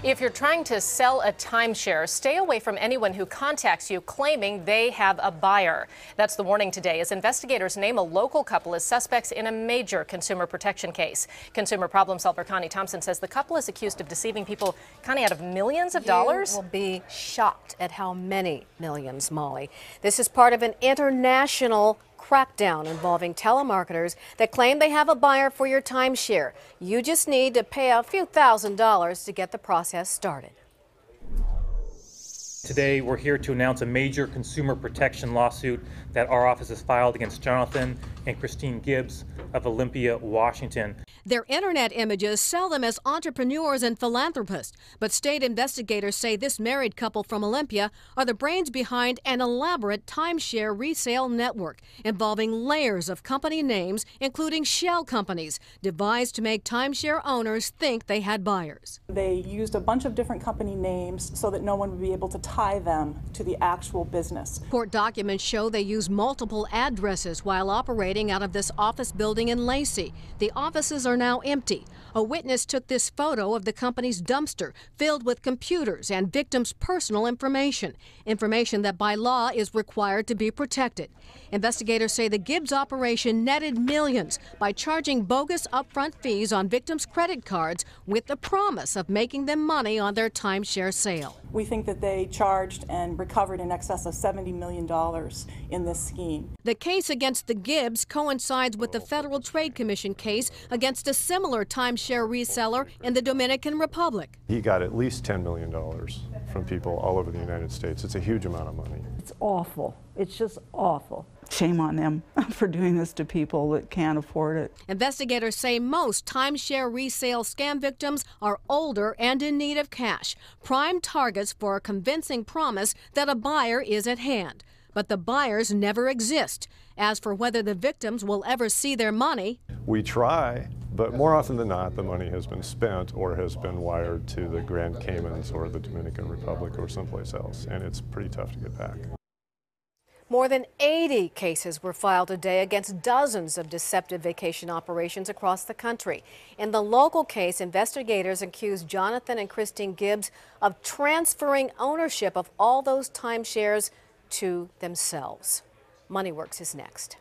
If you're trying to sell a timeshare, stay away from anyone who contacts you claiming they have a buyer. That's the warning today as investigators name a local couple as suspects in a major consumer protection case. Consumer problem solver Connie Thompson says the couple is accused of deceiving people, Connie, out of millions of dollars. You will be shocked at how many millions, Molly. This is part of an international crackdown involving telemarketers that claim they have a buyer for your timeshare. You just need to pay a few $1,000s to get the process started. Today, we're here to announce a major consumer protection lawsuit that our office has filed against Jonathan and Christine Gibbs of Olympia, Washington. Their internet images sell them as entrepreneurs and philanthropists, but state investigators say this married couple from Olympia are the brains behind an elaborate timeshare resale network involving layers of company names, including shell companies, devised to make timeshare owners think they had buyers. They used a bunch of different company names so that no one would be able to tie them to the actual business. Court documents show they used multiple addresses while operating out of this office building in Lacey. The offices are now empty. A witness took this photo of the company's dumpster filled with computers and victims' personal information that by law is required to be protected. Investigators say the Gibbs operation netted millions by charging bogus upfront fees on victims' credit cards with the promise of making them money on their timeshare sale. We think that they charged and recovered in excess of $70 million in this scheme. The case against the Gibbs coincides with the Federal Trade Commission case against a similar timeshare reseller in the Dominican Republic. He got at least $10 million from people all over the United States. It's a huge amount of money. It's awful. It's just awful. Shame on them for doing this to people that can't afford it. Investigators say most timeshare resale scam victims are older and in need of cash, prime targets for a convincing promise that a buyer is at hand. But the buyers never exist. As for whether the victims will ever see their money, we try, but more often than not, the money has been spent or has been wired to the Grand Caymans or the Dominican Republic or someplace else, and it's pretty tough to get back. More than 80 cases were filed today against dozens of deceptive vacation operations across the country. In the local case, investigators accused Jonathan and Christine Gibbs of transferring ownership of all those timeshares to themselves. MoneyWorks is next.